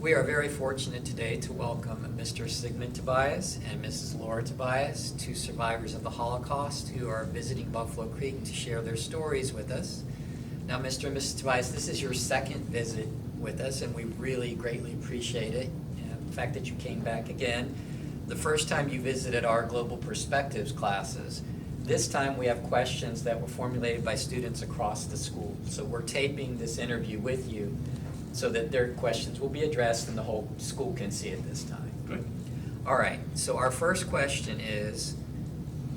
We are very fortunate today to welcome Mr. Sigmund Tobias and Mrs. Laura Tobias, two survivors of the Holocaust who are visiting Buffalo Creek to share their stories with us. Now, Mr. and Mrs. Tobias, this is your second visit with us, and we really greatly appreciate it. And the fact that you came back again. The first time you visited our Global Perspectives classes. This time we have questions that were formulated by students across the school. So we're taping this interview with you so that their questions will be addressed and the whole school can see it this time. Good. All right, so our first question is,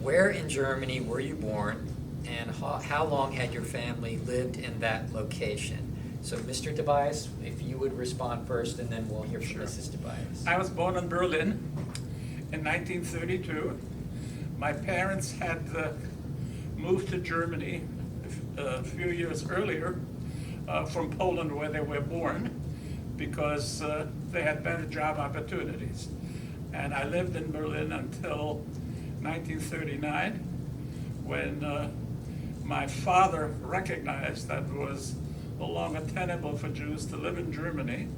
where in Germany were you born, and how long had your family lived in that location? So Mr. Tobias, if you would respond first, and then we'll hear from Mrs. Tobias. I was born in Berlin in 1932. My parents had moved to Germany a few years earlier from Poland, where they were born, because they had better job opportunities. And I lived in Berlin until 1939, when my father recognized that it was no longer tenable for Jews to live in Germany,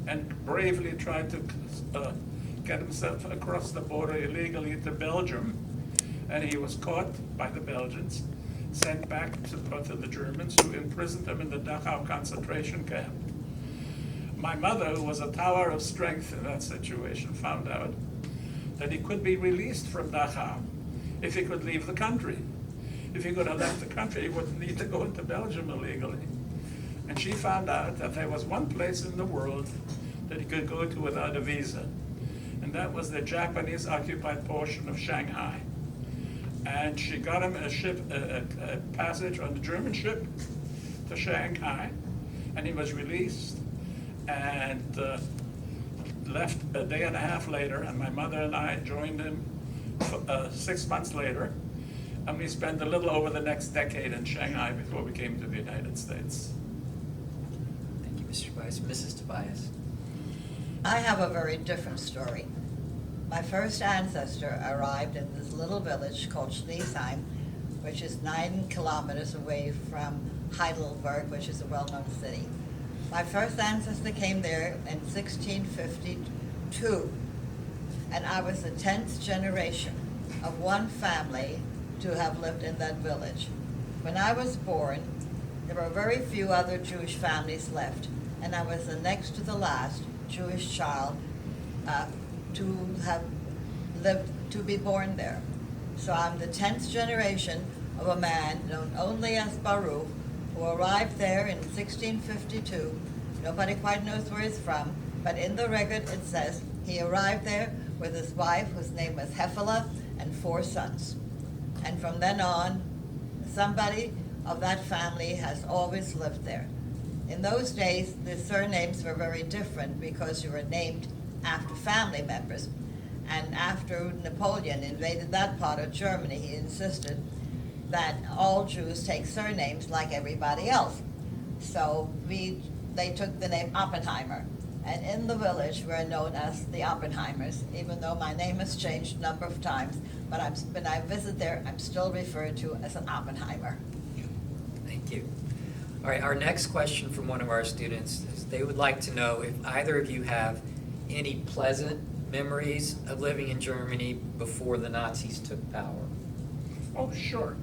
and bravely tried to get himself across the border illegally to Belgium. And he was caught by the Belgians, sent back to the Germans, who imprisoned him in the Dachau concentration camp. My mother, who was a tower of strength in that situation, found out that he could be released from Dachau if he could leave the country. If he could have left the country, he wouldn't need to go into Belgium illegally. And she found out that there was one place in the world that he could go to without a visa, and that was the Japanese-occupied portion of Shanghai. And she got him a passage on the German ship to Shanghai, and he was released and left a day and a half later, and my mother and I joined him 6 months later, and we spent a little over the next decade in Shanghai before we came to the United States. Thank you, Mr. Tobias. Mrs. Tobias. I have a very different story. My first ancestor arrived in this little village called Schneesheim, which is 9 kilometers away from Heidelberg, which is a well-known city. My first ancestor came there in 1652, and I was the 10th generation of one family to have lived in that village. When I was born, there were very few other Jewish families left, and I was the next to the last Jewish child to have lived, to be born there. So I'm the 10th generation of a man known only as Baruch, who arrived there in 1652. Nobody quite knows where he's from, but in the record it says he arrived there with his wife, whose name was Hefele, and 4 sons. And from then on, somebody of that family has always lived there. In those days, the surnames were very different because you were named after family members. And after Napoleon invaded that part of Germany, he insisted that all Jews take surnames like everybody else. So they took the name Oppenheimer. And in the village, we're known as the Oppenheimers, even though my name has changed a number of times. But when I visit there, I'm still referred to as an Oppenheimer. Thank you. All right, our next question from one of our students is they would like to know if either of you have any pleasant memories of living in Germany before the Nazis took power. Oh, sure.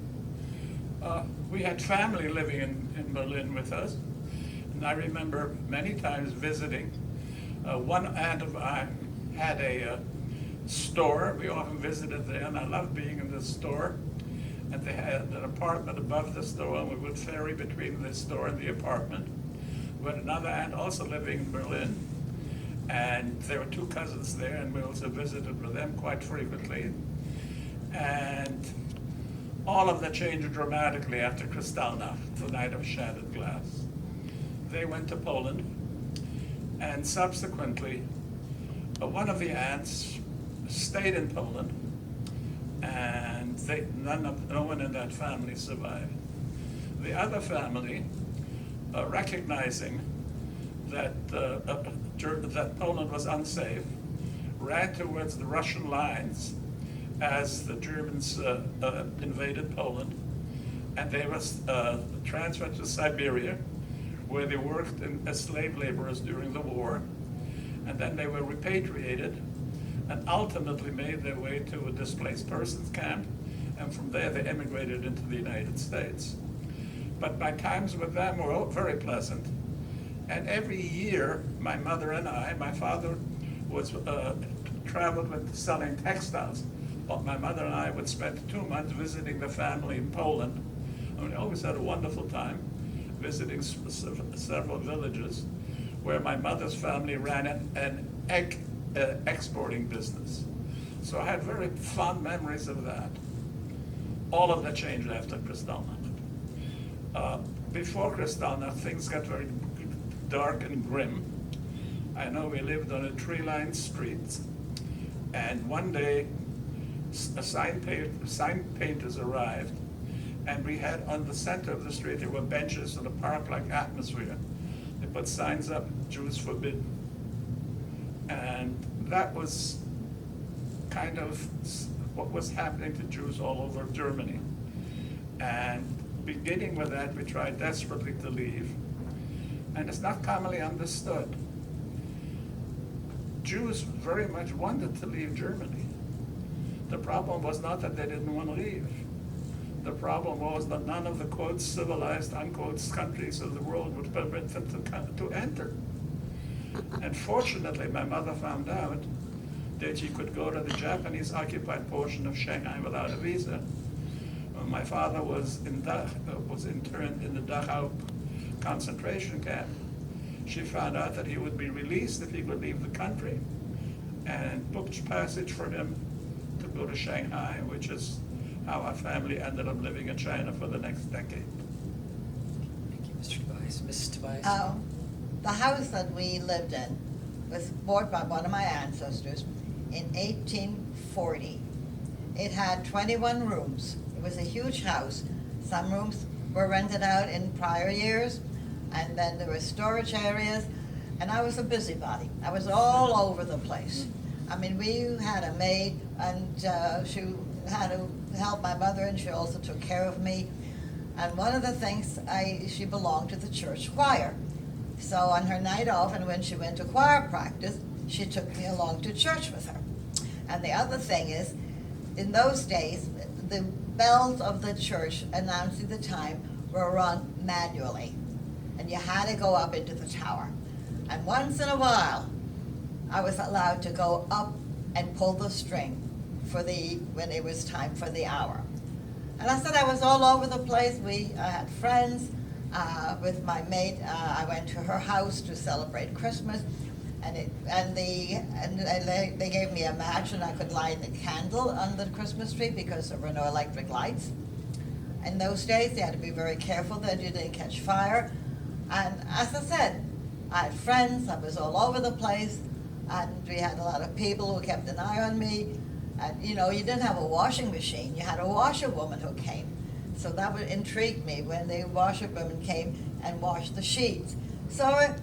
We had family living in Berlin with us, and I remember many times visiting. One aunt of mine had a store. We often visited there, and I loved being in the store. And they had an apartment above the store, and we would ferry between the store and the apartment. We had another aunt also living in Berlin, and there were 2 cousins there, and we also visited with them quite frequently. And all of that changed dramatically after Kristallnacht, the night of shattered glass. They went to Poland, and subsequently, one of the aunts stayed in Poland, and no one in that family survived. The other family, recognizing that Poland was unsafe, ran towards the Russian lines as the Germans invaded Poland, and they were transferred to Siberia, where they worked as slave laborers during the war. and then they were repatriated and ultimately made their way to a displaced persons camp, and from there they emigrated into the United States. But my times with them were very pleasant, and every year my mother and I, my father was traveled with selling textiles, but my mother and I would spend 2 months visiting the family in Poland, and we always had a wonderful time visiting several villages where my mother's family ran an egg exporting business. So I had very fond memories of that. All of that changed after Kristallnacht. Before Kristallnacht, things got very dark and grim. I know we lived on a tree-lined street, and one day sign painters arrived, and we had on the center of the street, there were benches in a park-like atmosphere. They put signs up, Jews forbidden. And that was kind of what was happening to Jews all over Germany. And beginning with that, we tried desperately to leave. And it's not commonly understood. Jews very much wanted to leave Germany. The problem was not that they didn't want to leave. The problem was that none of the, quote, civilized, unquote, countries of the world would permit them to enter. And fortunately, my mother found out that she could go to the Japanese-occupied portion of Shanghai without a visa. When my father was interned in the Dachau concentration camp, she found out that he would be released if he could leave the country, and booked passage for him to go to Shanghai, which is how our family ended up living in China for the next decade. Thank you, Mr. Tobias. Mrs. Tobias? The house that we lived in was bought by one of my ancestors in 1840. It had 21 rooms. It was a huge house. Some rooms were rented out in prior years, and then there were storage areas, and I was a busybody. I was all over the place. I mean, we had a maid, and she had to help my mother, and she also took care of me. And one of the things, she belonged to the church choir. So on her night off, and when she went to choir practice, she took me along to church with her. And the other thing is, in those days, the bells of the church announcing the time were rung manually, and you had to go up into the tower. And once in a while, I was allowed to go up and pull the string when it was time for the hour. And I said I was all over the place. I had friends. With my maid, I went to her house to celebrate Christmas, and they gave me a match, and I could light a candle on the Christmas tree because there were no electric lights. In those days, you had to be very careful that you didn't catch fire. And as I said, I had friends. I was all over the place, and we had a lot of people who kept an eye on me. And you didn't have a washing machine. You had a washerwoman who came. So that would intrigue me when the washerwoman came and washed the sheets. So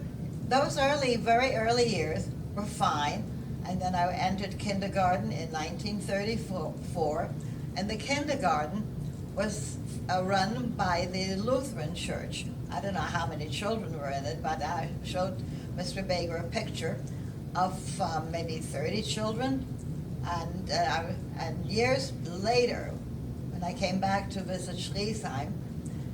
those very early years were fine. And then I entered kindergarten in 1934. And the kindergarten was run by the Lutheran Church. I don't know how many children were in it, but I showed Mr. Baker a picture of maybe 30 children. And years later, when I came back to visit Schriesheim,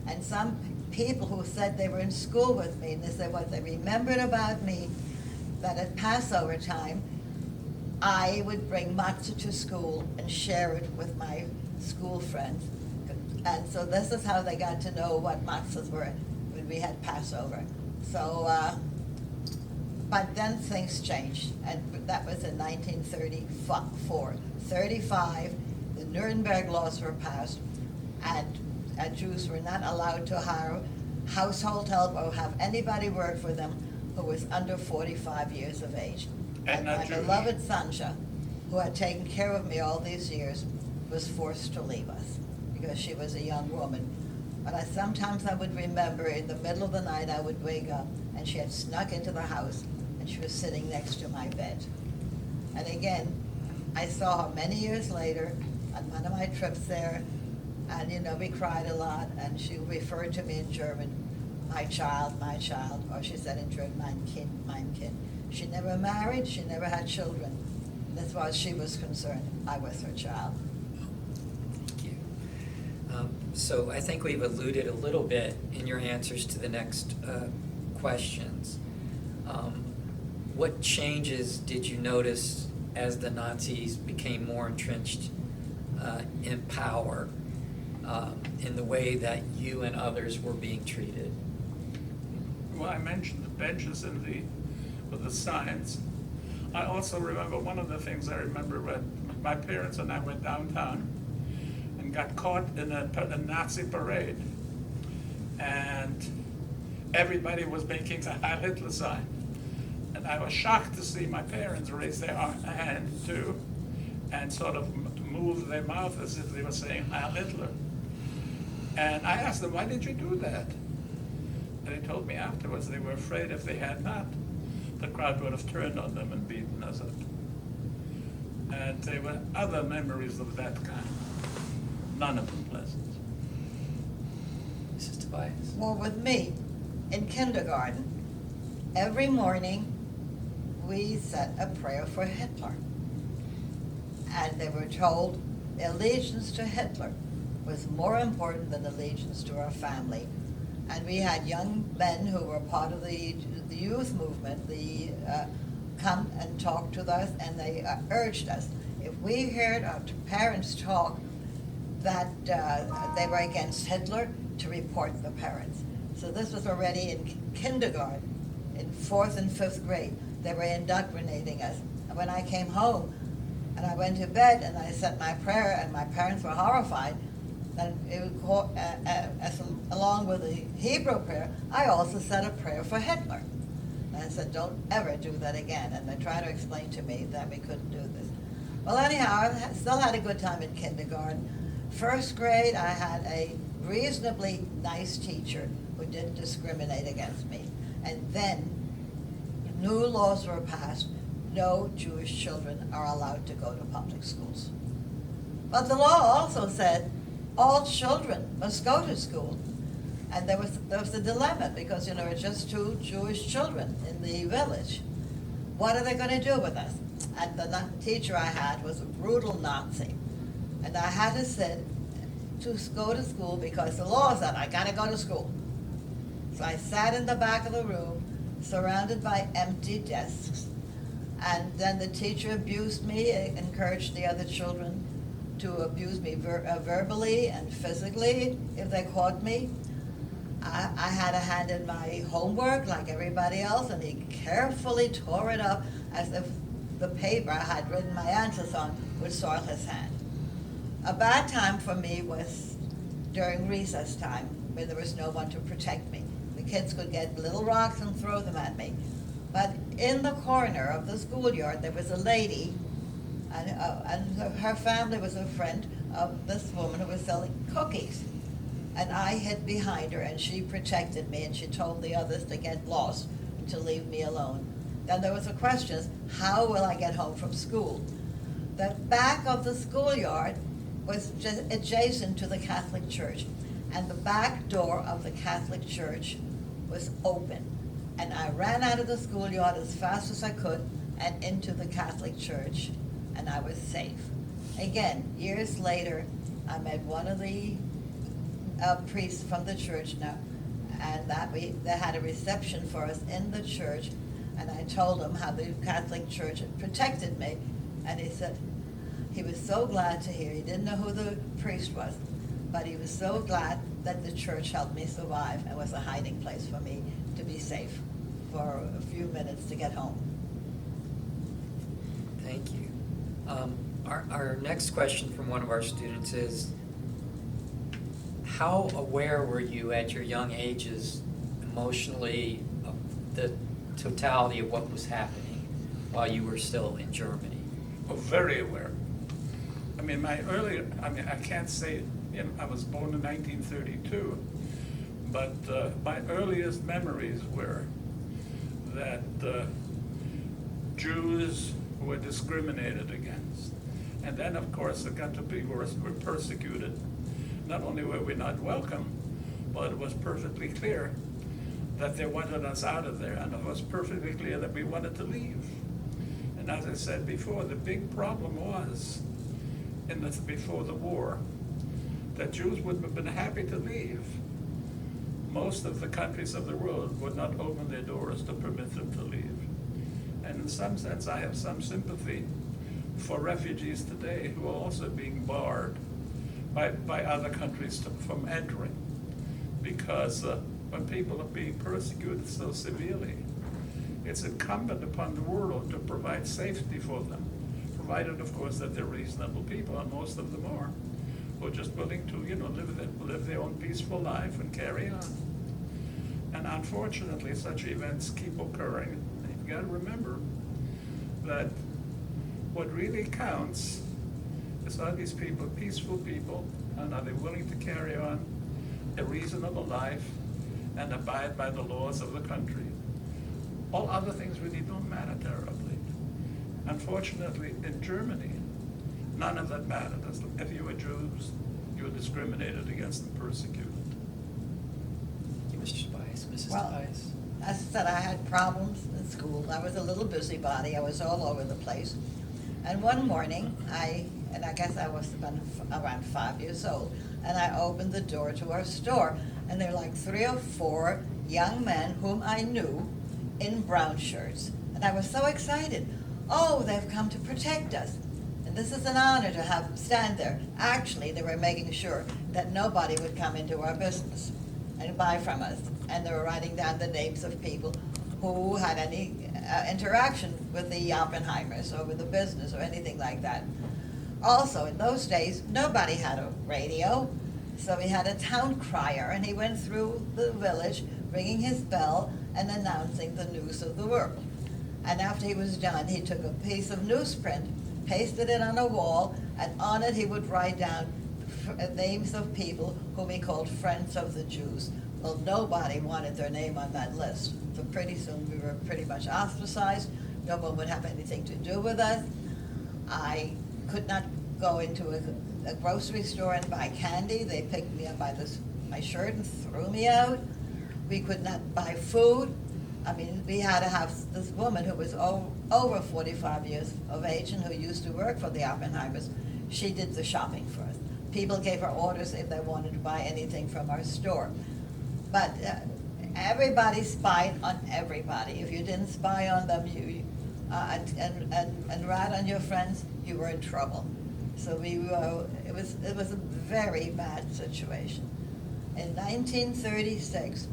and some people who said they were in school with me, and they said what they remembered about me, that at Passover time, I would bring matzah to school and share it with my school friends. And so this is how they got to know what matzahs were when we had Passover. So, but then things changed, and that was in 1934. 35, the Nuremberg laws were passed, and Jews were not allowed to hire household help or have anybody work for them who was under 45 years of age. And my beloved Sanja, who had taken care of me all these years, was forced to leave us because she was a young woman. But sometimes I would remember in the middle of the night I would wake up and she had snuck into the house and she was sitting next to my bed. And again, I saw her many years later on one of my trips there, and we cried a lot, and she referred to me in German, my child, or she said in German, mein Kind, mein Kind. She never married, she never had children. As far as she was concerned, I was her child. Thank you. So I think we've alluded a little bit in your answers to the next questions. What changes did you notice as the Nazis became more entrenched in power in the way that you and others were being treated? Well, I mentioned the benches with the signs. I also remember one of the things I remember when my parents and I went downtown and got caught in a Nazi parade. And everybody was making a Heil Hitler sign. And I was shocked to see my parents raise their hand too and sort of move their mouth as if they were saying Heil Hitler. And I asked them, why did you do that? And they told me afterwards they were afraid if they had not, the crowd would have turned on them and beaten us up. And there were other memories of that kind, none of them pleasant. Mrs. Tobias? Well, with me, in kindergarten, every morning we said a prayer for Hitler. And they were told allegiance to Hitler was more important than allegiance to our family. And we had young men who were part of the youth movement, come and talk to us, and they urged us, if we heard our parents talk that they were against Hitler, to report the parents. So this was already in kindergarten, in 4th and 5th grade. They were indoctrinating us. And when I came home and I went to bed and I said my prayer, and my parents were horrified, and along with the Hebrew prayer, I also said a prayer for Hitler. And I said, don't ever do that again. And they tried to explain to me that we couldn't do this. Well, anyhow, I still had a good time in kindergarten. 1st grade, I had a reasonably nice teacher who didn't discriminate against me. And then new laws were passed. No Jewish children are allowed to go to public schools. But the law also said all children must go to school. And there was a dilemma because, it's just 2 Jewish children in the village. What are they going to do with us? And the teacher I had was a brutal Nazi. And I had to sit to go to school because the law said I got to go to school. So I sat in the back of the room, surrounded by empty desks. And then the teacher abused me, encouraged the other children to abuse me verbally and physically if they caught me. I had a hand in my homework like everybody else, and he carefully tore it up as if the paper I had written my answers on would soil his hand. A bad time for me was during recess time when there was no one to protect me. The kids could get little rocks and throw them at me. But in the corner of the schoolyard there was a lady, and her family was a friend of this woman who was selling cookies. And I hid behind her, and she protected me, and she told the others to get lost and to leave me alone. Then there was a question, how will I get home from school? The back of the schoolyard was just adjacent to the Catholic Church, and the back door of the Catholic Church was open. And I ran out of the schoolyard as fast as I could and into the Catholic Church, and I was safe. Again, years later, I met one of the priests from the church now, and they had a reception for us in the church, and I told him how the Catholic Church had protected me, and he said he was so glad to hear. He didn't know who the priest was, but he was so glad that the church helped me survive and was a hiding place for me to be safe for a few minutes to get home. Thank you. Our next question from one of our students is, how aware were you at your young ages emotionally of the totality of what was happening while you were still in Germany? Oh, very aware. I can't say, I was born in 1932, but my earliest memories were that Jews were discriminated against. And then, of course, it got to be worse. We were persecuted. Not only were we not welcome, but it was perfectly clear that they wanted us out of there, and it was perfectly clear that we wanted to leave. And as I said before, the big problem was, before the war, that Jews would have been happy to leave. Most of the countries of the world would not open their doors to permit them to leave. And in some sense, I have some sympathy for refugees today who are also being barred by other countries from entering. Because when people are being persecuted so severely, it's incumbent upon the world to provide safety for them, provided, of course, that they're reasonable people, and most of them are, who are just willing to, live their own peaceful life and carry on. And unfortunately, such events keep occurring. You've got to remember that what really counts is, are these people peaceful people, and are they willing to carry on a reasonable life and abide by the laws of the country? All other things really don't matter terribly. Unfortunately, in Germany, none of that mattered. If you were Jews, you were discriminated against and persecuted. Thank you, Mr. Tobias. Mrs. Well, Tobias? As I said, I had problems in school. I was a little busybody. I was all over the place. And one morning, I guess I was around 5 years old, and I opened the door to our store, and there were like 3 or 4 young men whom I knew in brown shirts. And I was so excited. Oh, they've come to protect us. And this is an honor to have them stand there. Actually, they were making sure that nobody would come into our business and buy from us. And they were writing down the names of people who had any interaction with the Oppenheimers or with the business or anything like that. Also, in those days, nobody had a radio, so we had a town crier, and he went through the village ringing his bell and announcing the news of the world. And after he was done, he took a piece of newsprint, pasted it on a wall, and on it he would write down names of people whom he called Friends of the Jews. Well, nobody wanted their name on that list. So pretty soon we were pretty much ostracized. No one would have anything to do with us. I could not go into a grocery store and buy candy. They picked me up by my shirt and threw me out. We could not buy food. I mean, we had to have this woman who was over 45 years of age and who used to work for the Oppenheimers. She did the shopping for us. People gave her orders if they wanted to buy anything from our store. But everybody spied on everybody. If you didn't spy on them and rat on your friends, you were in trouble. So it was a very bad situation. In 1936,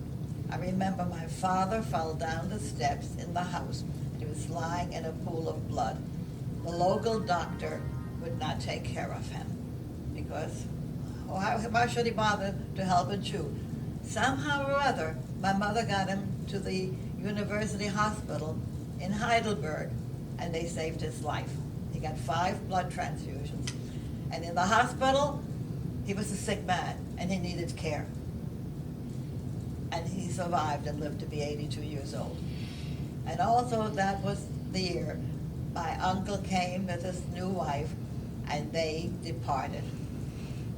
I remember my father fell down the steps in the house. He was lying in a pool of blood. The local doctor would not take care of him because why should he bother to help a Jew? Somehow or other, my mother got him to the university hospital in Heidelberg, and they saved his life. He got 5 blood transfusions. And in the hospital, he was a sick man, and he needed care. And he survived and lived to be 82 years old. And also that was the year my uncle came with his new wife, and they departed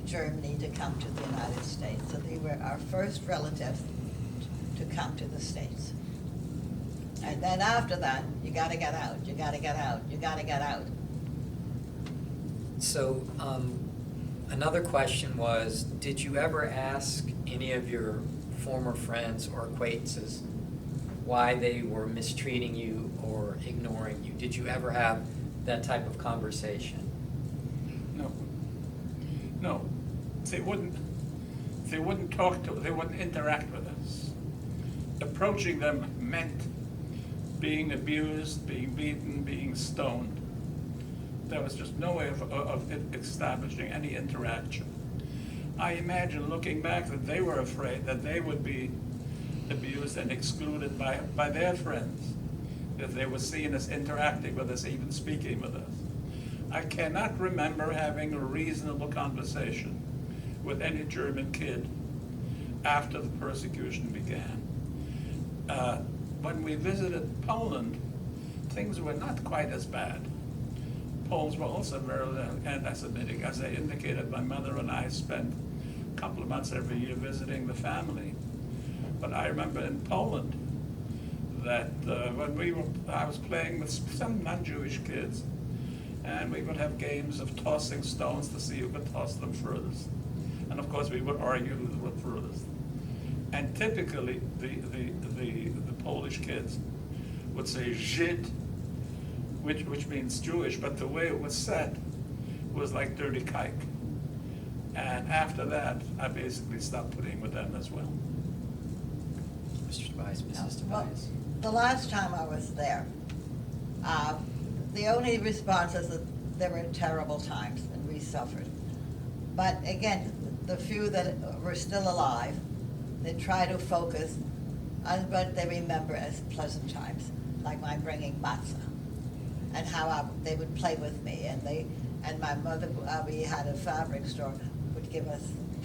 Germany to come to the United States. So they were our first relatives to come to the States. And then after that, you gotta get out, you gotta get out, you gotta get out. So, another question was, did you ever ask any of your former friends or acquaintances why they were mistreating you or ignoring you? Did you ever have that type of conversation? No. They wouldn't talk to us, they wouldn't interact with us. Approaching them meant being abused, being beaten, being stoned. There was just no way of establishing any interaction. I imagine, looking back, that they were afraid that they would be abused and excluded by their friends if they were seen as interacting with us, even speaking with us. I cannot remember having a reasonable conversation with any German kid after the persecution began. When we visited Poland, things were not quite as bad. Poles were also very anti-Semitic. As I indicated, my mother and I spent a couple of months every year visiting the family. But I remember in Poland that I was playing with some non-Jewish kids, and we would have games of tossing stones to see who could toss them furthest. And of course, we would argue who was furthest. And typically, the Polish kids would say Żyd, which means Jewish, but the way it was said was like dirty kike. And after that, I basically stopped playing with them as well. Mr. Tobias, Mrs. Well, Tobias. the last time I was there, the only response is that there were terrible times and we suffered. But again, the few that were still alive, they try to focus on what they remember as pleasant times, like my bringing matzah, and how they would play with me, and my mother, we had a fabric store, would give us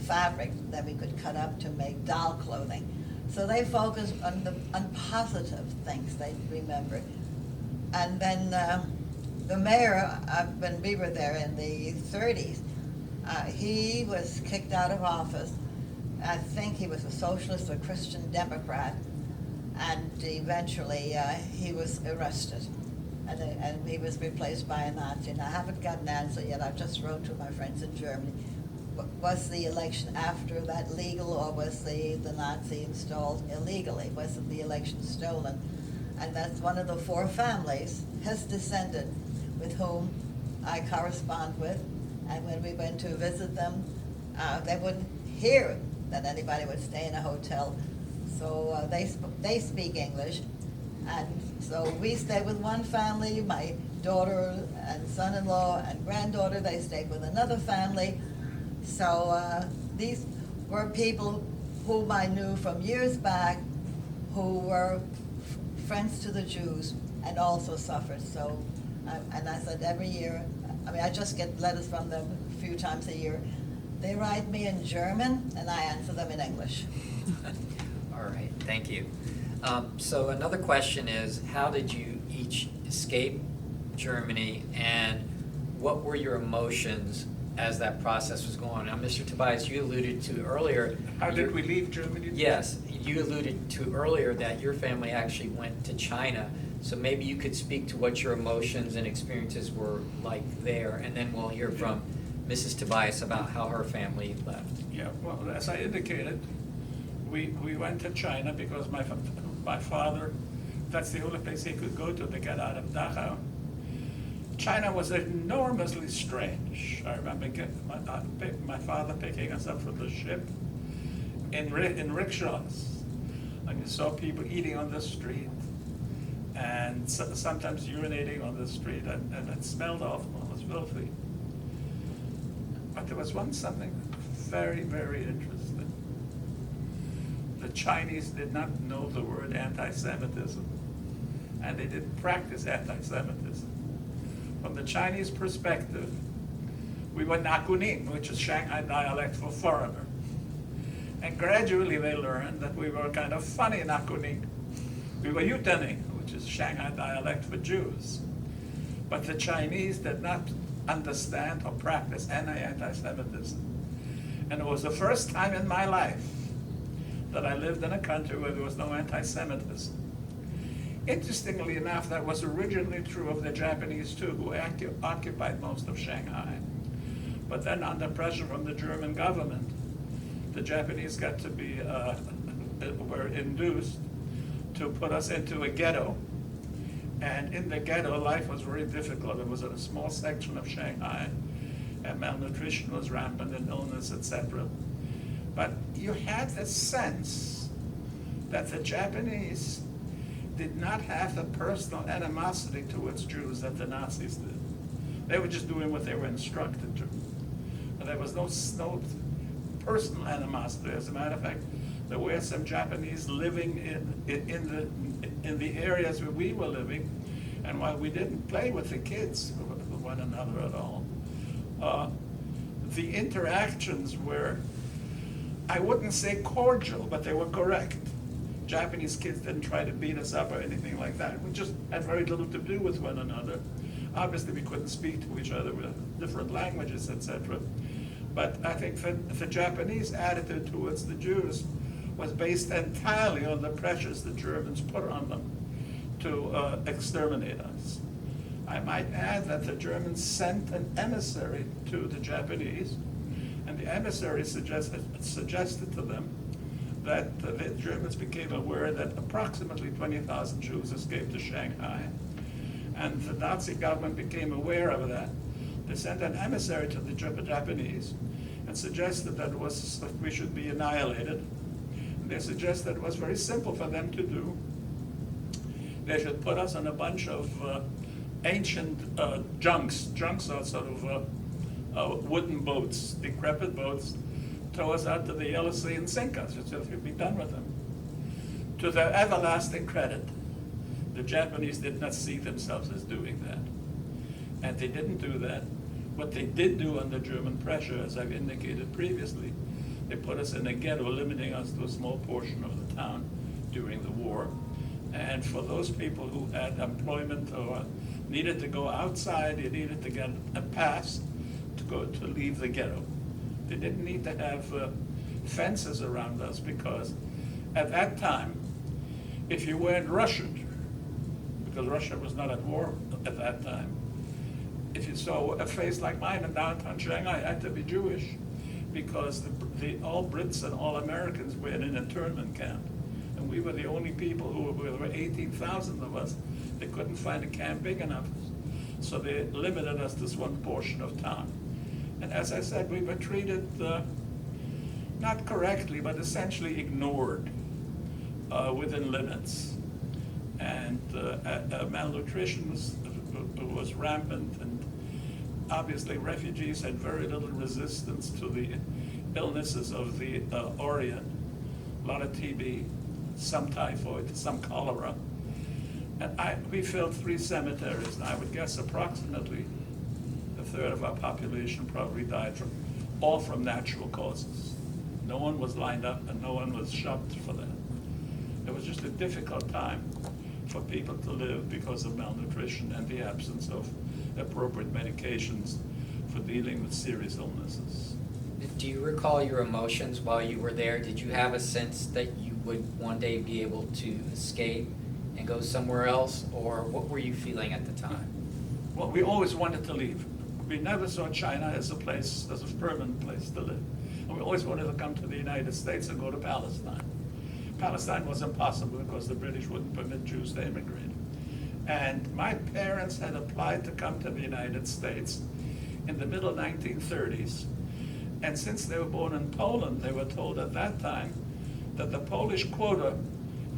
fabric that we could cut up to make doll clothing. So they focused on positive things they remembered. And then the mayor, when we were there in the 30s, he was kicked out of office. I think he was a socialist or Christian Democrat, and eventually he was arrested. And he was replaced by a Nazi. And I haven't got an answer yet. I just wrote to my friends in Germany. Was the election after that legal, or was the Nazi installed illegally? Was the election stolen? And that's one of the four families, his descendant, with whom I correspond with. And when we went to visit them, they wouldn't hear that anybody would stay in a hotel. So they speak English. And so we stayed with one family. My daughter and son-in-law and granddaughter, they stayed with another family. So these were people whom I knew from years back, who were friends to the Jews and also suffered. So, and I said every year, I mean, I just get letters from them a few times a year. They write me in German and I answer them in English. All right, thank you. So another question is, how did you each escape Germany, and what were your emotions as that process was going on? Now, Mr. Tobias, you alluded to earlier. How did we leave Germany? Yes, you alluded to earlier that your family actually went to China. So maybe you could speak to what your emotions and experiences were like there, and then we'll hear from Mrs. Tobias about how her family left. Yeah, well, as I indicated, we went to China because my father, that's the only place he could go to get out of Dachau. China was enormously strange. I remember my father picking us up from the ship in rickshaws. And you saw people eating on the street and sometimes urinating on the street, and it smelled awful, it was filthy. But there was something very, very interesting. The Chinese did not know the word anti-Semitism, and they didn't practice anti-Semitism. From the Chinese perspective, we were Nakunin, which is Shanghai dialect for foreigner. And gradually they learned that we were kind of funny Nakunin. We were Yutaning, which is Shanghai dialect for Jews. But the Chinese did not understand or practice anti-Semitism. And it was the first time in my life that I lived in a country where there was no anti-Semitism. Interestingly enough, that was originally true of the Japanese too, who occupied most of Shanghai. But then under pressure from the German government, the Japanese got to be, were induced to put us into a ghetto. And in the ghetto, life was very difficult. It was in a small section of Shanghai, and malnutrition was rampant and illness, etc. But you had the sense that the Japanese did not have the personal animosity towards Jews that the Nazis did. They were just doing what they were instructed to. And there was no personal animosity. As a matter of fact, there were some Japanese living in the areas where we were living, and while we didn't play with the kids with one another at all, the interactions were, I wouldn't say cordial, but they were correct. Japanese kids didn't try to beat us up or anything like that. We just had very little to do with one another. Obviously, we couldn't speak to each other with different languages, etc. But I think the Japanese attitude towards the Jews was based entirely on the pressures the Germans put on them to exterminate us. I might add that the Germans sent an emissary to the Japanese, and the emissary suggested to them that the Germans became aware that approximately 20,000 Jews escaped to Shanghai, and the Nazi government became aware of that. They sent an emissary to the Japanese and suggested that we should be annihilated. And they suggested it was very simple for them to do. They should put us on a bunch of ancient junks. Junks are sort of wooden boats, decrepit boats, tow us out to the Yellow Sea and sink us. It's just we'd be done with them. To their everlasting credit, the Japanese did not see themselves as doing that. And they didn't do that. What they did do under German pressure, as I've indicated previously, they put us in a ghetto, limiting us to a small portion of the town during the war. And for those people who had employment or needed to go outside, you needed to get a pass to leave the ghetto. They didn't need to have fences around us, because at that time, if you weren't Russian, because Russia was not at war at that time, if you saw a face like mine in downtown Shanghai, I had to be Jewish, because all Brits and all Americans were in an internment camp. And we were the only people there were 18,000 of us. They couldn't find a camp big enough, so they limited us to this one portion of town. And as I said, we were treated, not correctly, but essentially ignored within limits. And malnutrition was rampant, and obviously refugees had very little resistance to the illnesses of the Orient. A lot of TB, some typhoid, some cholera. And we filled 3 cemeteries, and I would guess approximately a third of our population probably died all from natural causes. No one was lined up, and no one was shopped for that. It was just a difficult time for people to live because of malnutrition and the absence of appropriate medications for dealing with serious illnesses. Do you recall your emotions while you were there? Did you have a sense that you would one day be able to escape and go somewhere else, or what were you feeling at the time? Well, we always wanted to leave. We never saw China as a permanent place to live. And we always wanted to come to the United States and go to Palestine. Palestine was impossible because the British wouldn't permit Jews to immigrate. And my parents had applied to come to the United States in the middle 1930s. And since they were born in Poland, they were told at that time that the Polish quota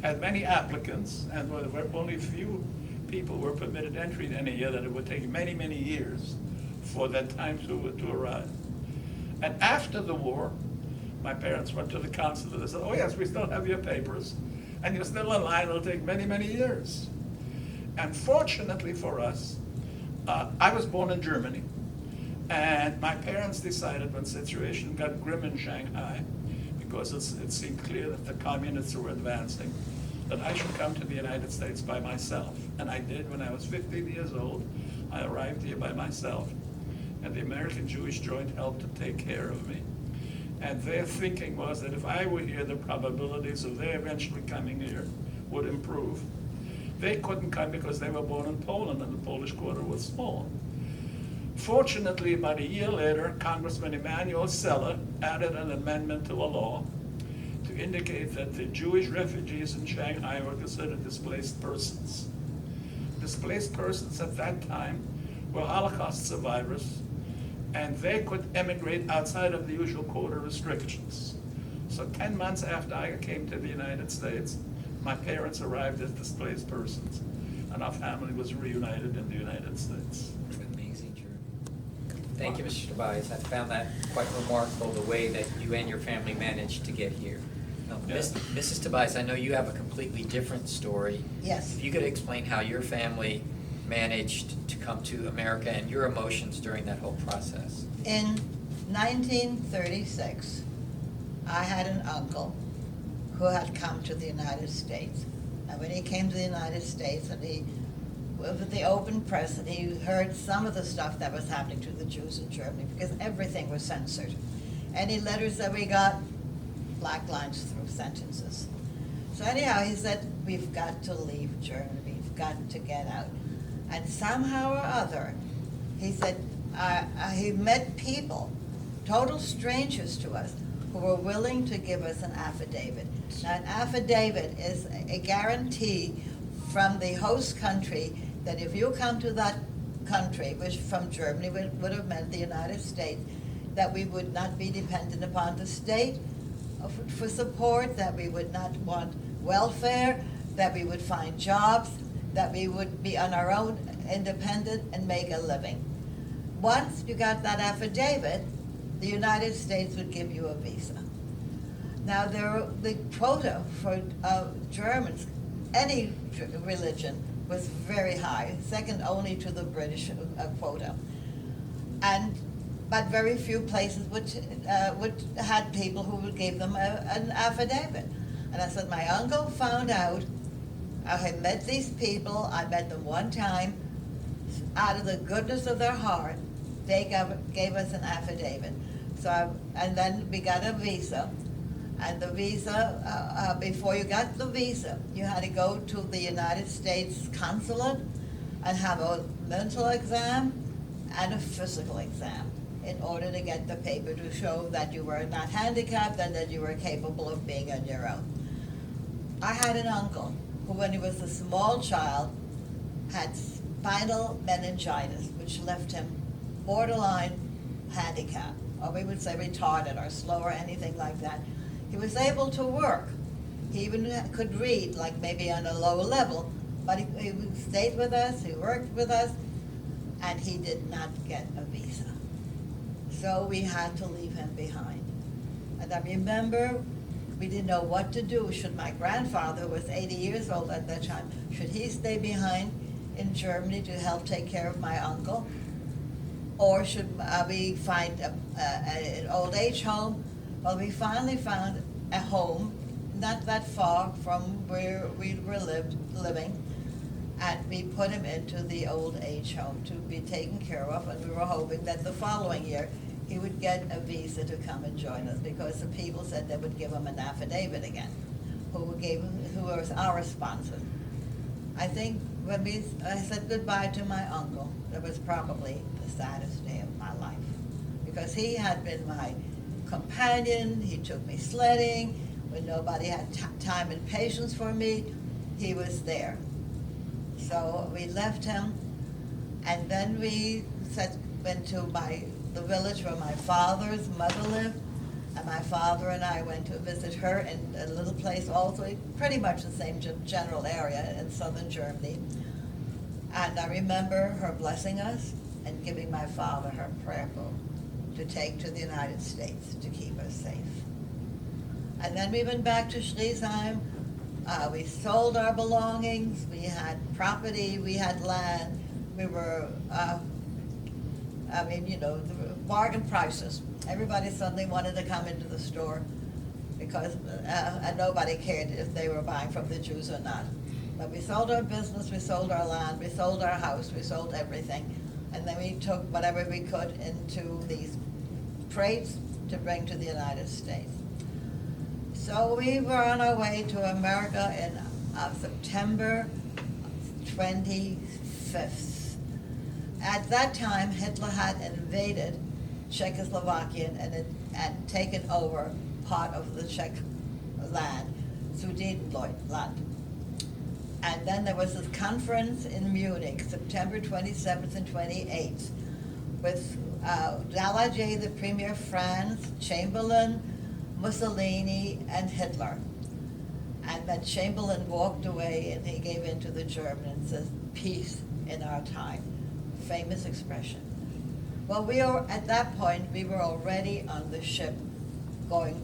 had many applicants, and there were only few people were permitted entry in any year, that it would take many, many years for that time to arrive. And after the war, my parents went to the consulate and said, oh yes, we still have your papers, and you're still in line, it'll take many, many years. And fortunately for us, I was born in Germany, and my parents decided when the situation got grim in Shanghai, because it seemed clear that the communists were advancing, that I should come to the United States by myself. And I did. When I was 15 years old, I arrived here by myself, and the American Jewish Joint helped to take care of me. And their thinking was that if I were here, the probabilities of their eventually coming here would improve. They couldn't come because they were born in Poland, and the Polish quota was small. Fortunately, about a year later, Congressman Emanuel Seller added an amendment to a law to indicate that the Jewish refugees in Shanghai were considered displaced persons. Displaced persons at that time were Holocaust survivors, and they could emigrate outside of the usual quota restrictions. So 10 months after I came to the United States, my parents arrived as displaced persons, and our family was reunited in the United States. Amazing journey. Thank you, Mr. Tobias. I found that quite remarkable, the way that you and your family managed to get here. Now, Yeah. Mrs. Tobias, I know you have a completely different story. Yes. If you could explain how your family managed to come to America and your emotions during that whole process. In 1936, I had an uncle who had come to the United States. And when he came to the United States, and he, with the open press, and he heard some of the stuff that was happening to the Jews in Germany, because everything was censored. Any letters that we got black lines through sentences. So anyhow, he said, we've got to leave Germany, we've got to get out. And somehow or other, he said, he met people, total strangers to us, who were willing to give us an affidavit. Now, an affidavit is a guarantee from the host country that if you come to that country, which from Germany would have meant the United States, that we would not be dependent upon the state for support, that we would not want welfare, that we would find jobs, that we would be on our own, independent, and make a living. Once you got that affidavit, the United States would give you a visa. Now, the quota for Germans, any religion, was very high, second only to the British quota. But very few places would had people who would give them an affidavit. And I said, my uncle found out, I had met these people, I met them one time, out of the goodness of their heart, they gave us an affidavit. And then we got a visa. And the visa, before you got the visa, you had to go to the United States consulate and have a mental exam and a physical exam in order to get the paper to show that you were not handicapped and that you were capable of being on your own. I had an uncle who, when he was a small child, had spinal meningitis, which left him borderline handicapped, or we would say retarded or slow or anything like that. He was able to work. He even could read, like maybe on a low level, but he stayed with us, he worked with us, and he did not get a visa. So we had to leave him behind. And I remember we didn't know what to do. Should my grandfather, who was 80 years old at that time, should he stay behind in Germany to help take care of my uncle? Or should we find an old age home? Well, we finally found a home not that far from where we were living, and we put him into the old age home to be taken care of, and we were hoping that the following year he would get a visa to come and join us, because the people said they would give him an affidavit again, who was our sponsor. I think when I said goodbye to my uncle, that was probably the saddest day of my life, because he had been my companion. He took me sledding when nobody had time and patience for me. He was there. So we left him, and then we went to the village where my father's mother lived, and my father and I went to visit her in a little place also, pretty much the same general area in southern Germany. And I remember her blessing us and giving my father her prayer book to take to the United States to keep us safe. And then we went back to Schliesheim. We sold our belongings. We had property. We had land. We were, the bargain prices. Everybody suddenly wanted to come into the store because and nobody cared if they were buying from the Jews or not. But we sold our business, we sold our land, we sold our house, we sold everything. And then we took whatever we could into these crates to bring to the United States. So we were on our way to America in September 25th. At that time, Hitler had invaded Czechoslovakia and taken over part of the Czech land, Sudetenland. And then there was this conference in Munich, September 27th and 28th, with Daladier, the Premier of France, Chamberlain, Mussolini, and Hitler. And then Chamberlain walked away and he gave in to the German and says, "Peace in our time." Famous expression. Well, at that point, we were already on the ship going,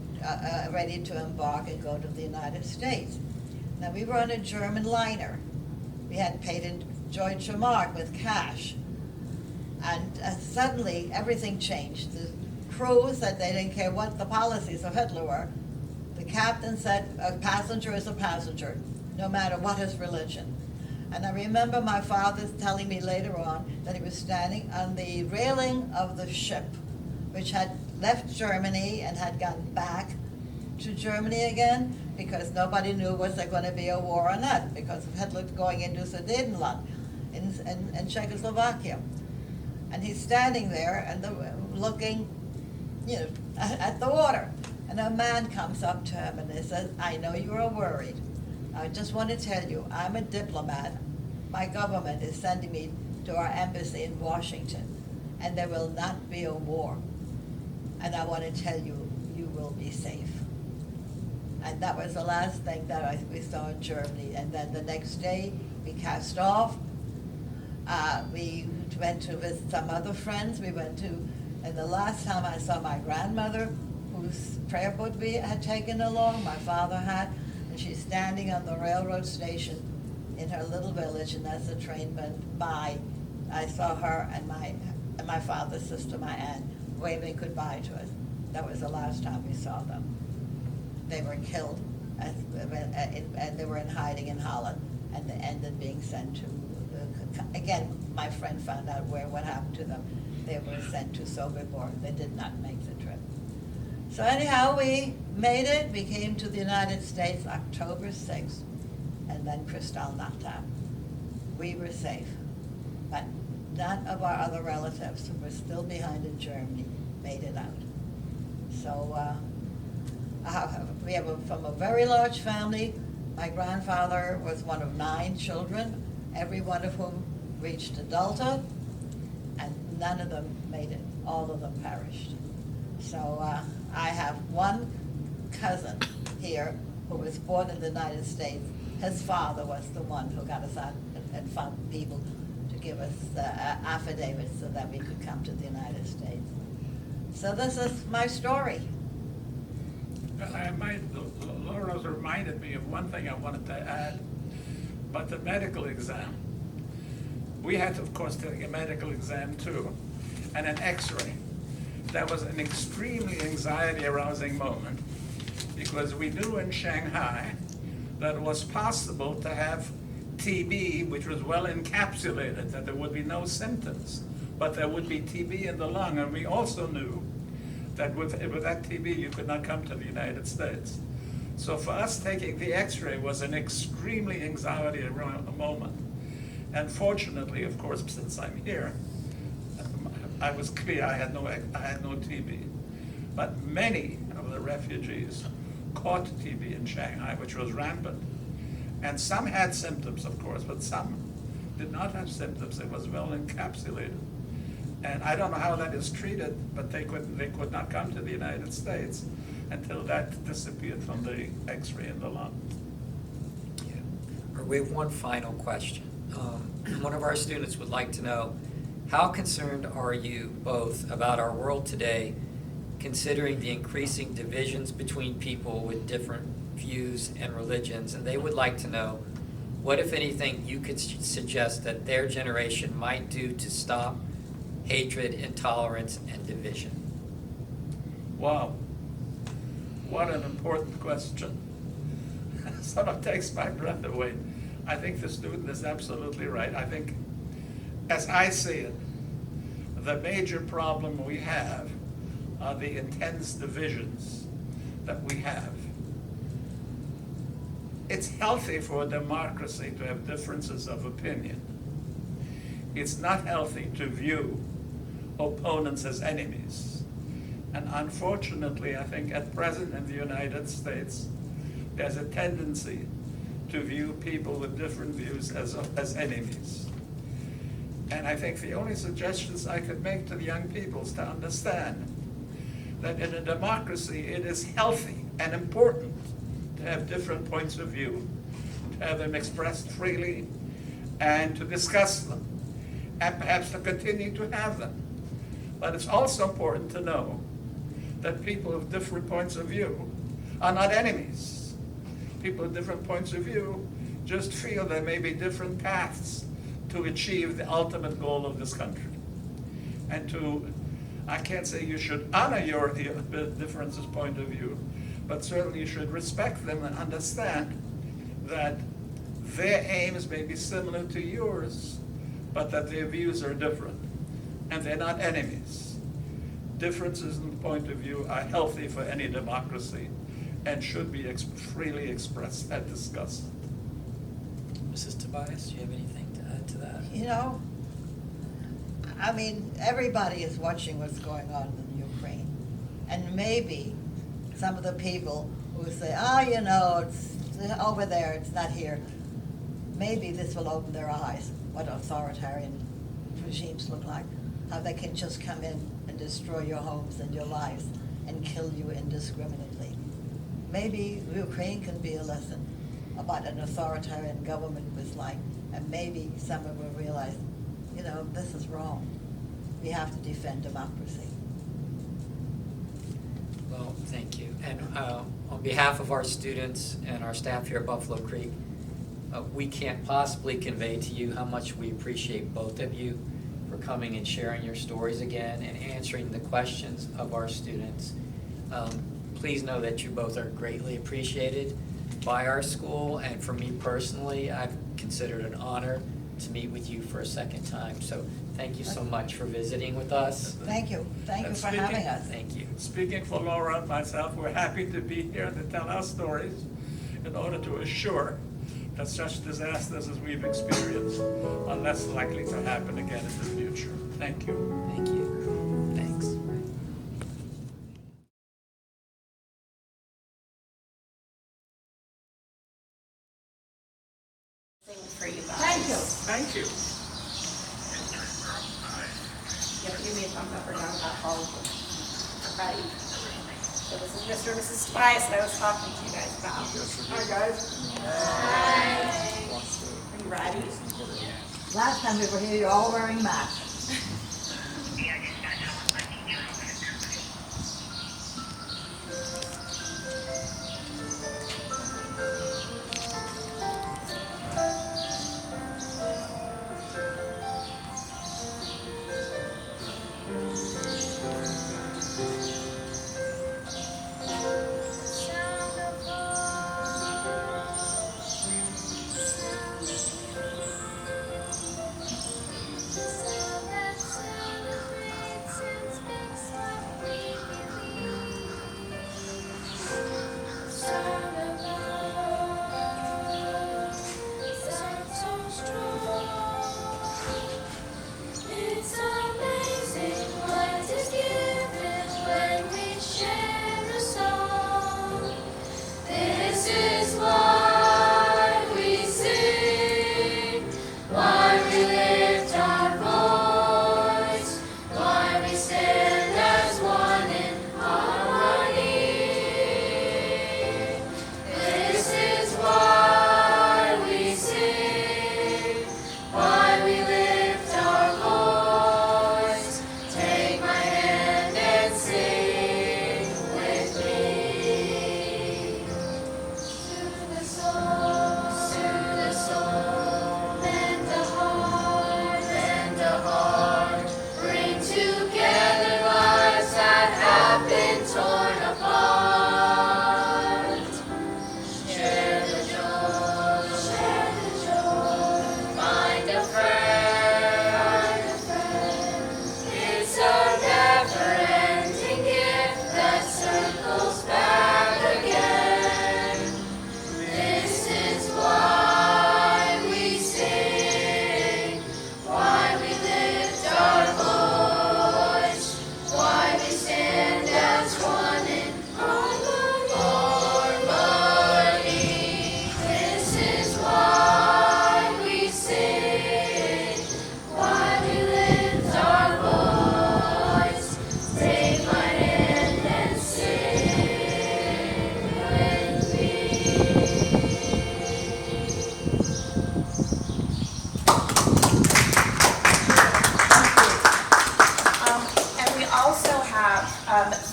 ready to embark and go to the United States. Now, we were on a German liner. We had paid in Deutsche Mark with cash. And suddenly, everything changed. The crew said they didn't care what the policies of Hitler were. The captain said a passenger is a passenger, no matter what his religion. And I remember my father telling me later on that he was standing on the railing of the ship, which had left Germany and had gone back to Germany again, because nobody knew was there going to be a war or not, because of Hitler going into Sudetenland in Czechoslovakia. And he's standing there and looking, at the water. And a man comes up to him and he says, "I know you are worried. I just want to tell you, I'm a diplomat. My government is sending me to our embassy in Washington, and there will not be a war. And I want to tell you, you will be safe." And that was the last thing that we saw in Germany. And then the next day, we cast off. We went to visit some other friends. And the last time I saw my grandmother, whose prayer book we had taken along, my father had, and she's standing on the railroad station in her little village, and as the train went by, I saw her and my father's sister, my aunt, waving goodbye to us. That was the last time we saw them. They were killed, and they were in hiding in Holland, and they ended being sent to, again, my friend found out what happened to them. They were sent to Sobibor. They did not make the trip. So anyhow, we made it. We came to the United States October 6th, and then Kristallnacht. We were safe, but none of our other relatives who were still behind in Germany made it out. So we have from a very large family. My grandfather was one of 9 children, every one of whom reached adulthood, and none of them made it. All of them perished. So I have one cousin here who was born in the United States. His father was the one who got us out and found people to give us affidavits so that we could come to the United States. So this is my story. Laura's reminded me of one thing I wanted to add, but the medical exam. We had to, of course, take a medical exam too, and an x-ray. That was an extremely anxiety-arousing moment, because we knew in Shanghai that it was possible to have TB, which was well encapsulated, that there would be no symptoms, but there would be TB in the lung. And we also knew that with that TB, you could not come to the United States. So for us, taking the x-ray was an extremely anxiety-around moment. And fortunately, of course, since I'm here, I was clear I had no TB. But many of the refugees caught TB in Shanghai, which was rampant. And some had symptoms, of course, but some did not have symptoms. It was well encapsulated. And I don't know how that is treated, but they could not come to the United States until that disappeared from the x-ray in the lung. Yeah. We have one final question. One of our students would like to know, how concerned are you both about our world today, considering the increasing divisions between people with different views and religions? And they would like to know, what, if anything, you could suggest that their generation might do to stop hatred, intolerance, and division? Wow, what an important question. Sort of takes my breath away. I think the student is absolutely right. I think, as I see it, the major problem we have are the intense divisions that we have. It's healthy for a democracy to have differences of opinion. It's not healthy to view opponents as enemies. And unfortunately, I think at present in the United States, there's a tendency to view people with different views as enemies. And I think the only suggestions I could make to the young people is to understand that in a democracy, it is healthy and important to have different points of view, to have them expressed freely, and to discuss them, and perhaps to continue to have them. But it's also important to know that people with different points of view are not enemies. People with different points of view just feel there may be different paths to achieve the ultimate goal of this country. And I can't say you should honor your differences point of view, but certainly you should respect them and understand that their aims may be similar to yours, but that their views are different, and they're not enemies. Differences in point of view are healthy for any democracy, and should be freely expressed and discussed. Mrs. Tobias, do you have anything to add to that? You know, I mean, everybody is watching what's going on in Ukraine. And maybe some of the people who say, oh, you know, it's over there, it's not here. Maybe this will open their eyes, what authoritarian regimes look like, how they can just come in and destroy your homes and your lives and kill you indiscriminately. Maybe Ukraine can be a lesson about an authoritarian government was like, and maybe someone will realize, you know, this is wrong. We have to defend democracy. Well, thank you. And on behalf of our students and our staff here at Buffalo Creek, we can't possibly convey to you how much we appreciate both of you for coming and sharing your stories again and answering the questions of our students. Please know that you both are greatly appreciated by our school, and for me personally, I've considered it an honor to meet with you for a second time. So thank you so much for visiting with us. Thank you. Thank you And for having us. Thank you. Speaking for Laura and myself, we're happy to be here and to tell our stories in order to assure that such disasters as we've experienced are less likely to happen again in the future. Thank you. Thank you. Thanks. For you guys. Thank you. Thank you. You have to give me a thumbs up or down about all of them. Ready? So this is Mr. and Mrs. Tobias that I was talking to you guys about. Hi, guys. Hi. Are you ready? Last time we were here, you're all wearing masks.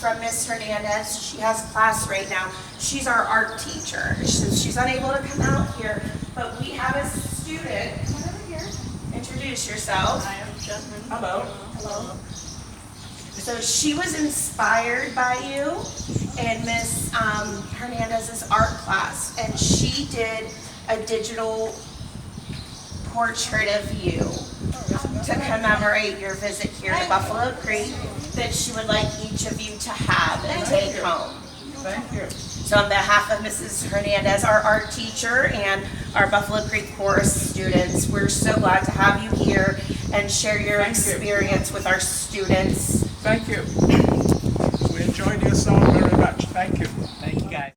From Miss Hernandez. She has class right now. She's our art teacher. She's unable to come out here, but we have a student. Come over here. Introduce yourself. I am Jasmine. Hello. Hello. So she was inspired by you in Miss Hernandez's art class, and she did a digital portrait of you to commemorate your visit here to Buffalo Creek that she would like each of you to have and take home. Thank you. So on behalf of Mrs. Hernandez, our art teacher, and our Buffalo Creek Chorus students, we're so glad to have you here and share your Thank you. experience with our students. Thank you. We enjoyed your song very much. Thank you. Thank you, guys.